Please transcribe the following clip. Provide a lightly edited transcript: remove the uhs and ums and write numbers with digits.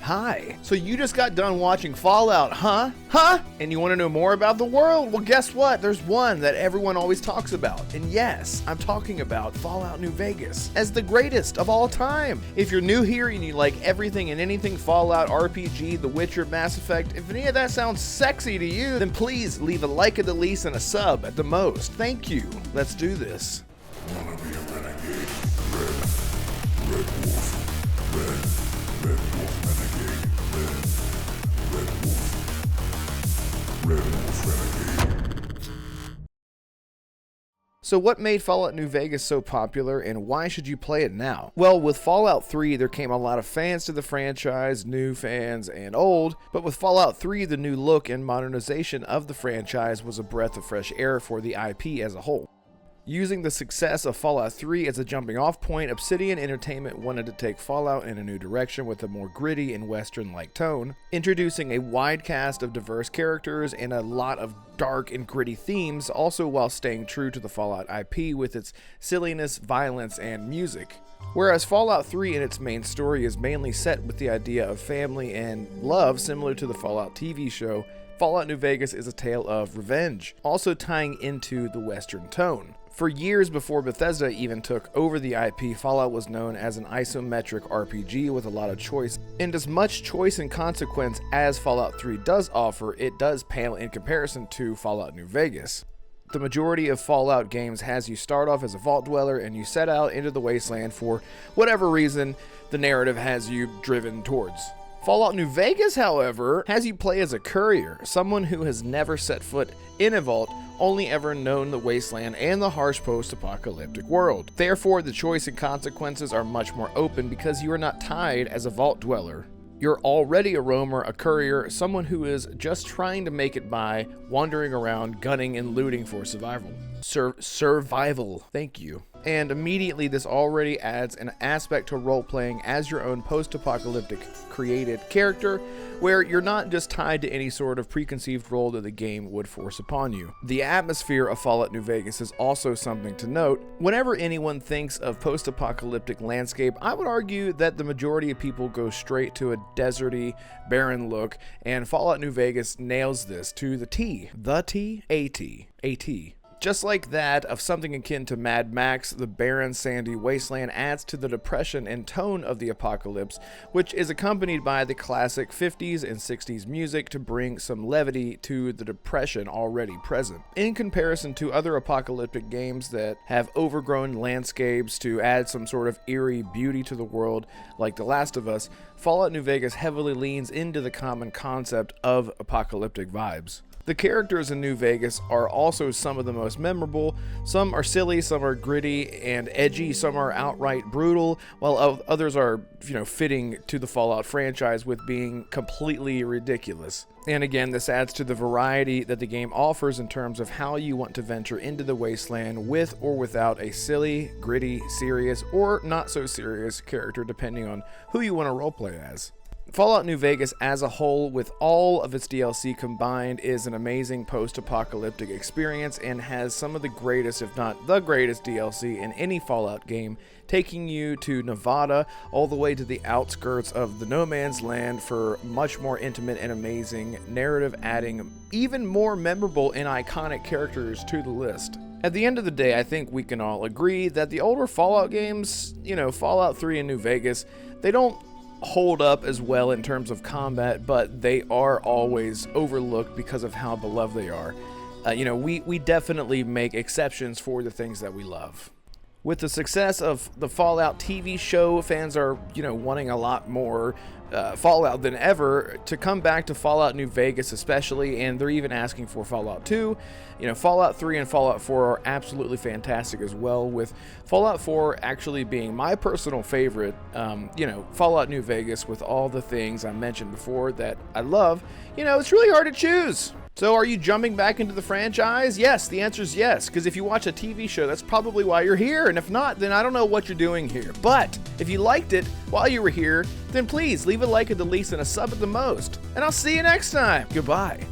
Hi. So you just got done watching Fallout, huh? Huh? And you want to know more about the world? Well, guess what? There's one that everyone always talks about. And yes, I'm talking about Fallout New Vegas as the greatest of all time. If you're new here and you like everything and anything Fallout, RPG, The Witcher, Mass Effect, if any of that sounds sexy to you, then please leave a like at the least and a sub at the most. Thank you. Let's do this. Wanna be a renegade? Red Wolf. Red Wolf Renegade. Red Wolf Renegade. So what made Fallout New Vegas so popular, and why should you play it now? Well, with Fallout 3, there came a lot of fans to the franchise, new fans and old, but with Fallout 3, the new look and modernization of the franchise was a breath of fresh air for the IP as a whole. Using the success of Fallout 3 as a jumping off point, Obsidian Entertainment wanted to take Fallout in a new direction with a more gritty and western-like tone, introducing a wide cast of diverse characters and a lot of dark and gritty themes, also while staying true to the Fallout IP with its silliness, violence, and music. Whereas Fallout 3 in its main story is mainly set with the idea of family and love similar to the Fallout TV show, Fallout New Vegas is a tale of revenge, also tying into the western tone. For years before Bethesda even took over the IP, Fallout was known as an isometric RPG with a lot of choice, and as much choice and consequence as Fallout 3 does offer, it does pale in comparison to Fallout New Vegas. The majority of Fallout games has you start off as a vault dweller and you set out into the wasteland for whatever reason the narrative has you driven towards. Fallout New Vegas, however, has you play as a courier, someone who has never set foot in a vault, only ever known the wasteland and the harsh post-apocalyptic world. Therefore, the choice and consequences are much more open because you are not tied as a vault dweller. You're already a roamer, a courier, someone who is just trying to make it by, wandering around, gunning and looting for survival. Survival. Thank you. And immediately this already adds an aspect to role-playing as your own post-apocalyptic created character, where you're not just tied to any sort of preconceived role that the game would force upon you. The atmosphere of Fallout New Vegas is also something to note. Whenever anyone thinks of post-apocalyptic landscape, I would argue that the majority of people go straight to a deserty, barren look, and Fallout New Vegas nails this to the T. The T? A-T. Just like that of something akin to Mad Max, the barren, sandy wasteland adds to the depression and tone of the apocalypse, which is accompanied by the classic 50s and 60s music to bring some levity to the depression already present. In comparison to other apocalyptic games that have overgrown landscapes to add some sort of eerie beauty to the world, like The Last of Us, Fallout New Vegas heavily leans into the common concept of apocalyptic vibes. The characters in New Vegas are also some of the most memorable. Some are silly, some are gritty and edgy, some are outright brutal, while others are, fitting to the Fallout franchise with being completely ridiculous. And again, this adds to the variety that the game offers in terms of how you want to venture into the wasteland with or without a silly, gritty, serious, or not so serious character depending on who you want to roleplay as. Fallout New Vegas as a whole, with all of its DLC combined, is an amazing post-apocalyptic experience and has some of the greatest, if not the greatest DLC in any Fallout game, taking you to Nevada all the way to the outskirts of the No Man's Land for much more intimate and amazing narrative, adding even more memorable and iconic characters to the list. At the end of the day, I think we can all agree that the older Fallout games, Fallout 3 and New Vegas, they don't hold up as well in terms of combat, but they are always overlooked because of how beloved they are. We definitely make exceptions for the things that we love. With the success of the Fallout TV show, fans are, wanting a lot more Fallout than ever to come back to Fallout New Vegas especially, and they're even asking for Fallout 2. Fallout 3 and Fallout 4 are absolutely fantastic as well, with Fallout 4 actually being my personal favorite. Fallout New Vegas, with all the things I mentioned before that I love, it's really hard to choose. So are you jumping back into the franchise? Yes, the answer is yes, because if you watch a TV show, that's probably why you're here, and if not, then I don't know what you're doing here. But if you liked it while you were here, then please leave a like at the least and a sub at the most, and I'll see you next time. Goodbye.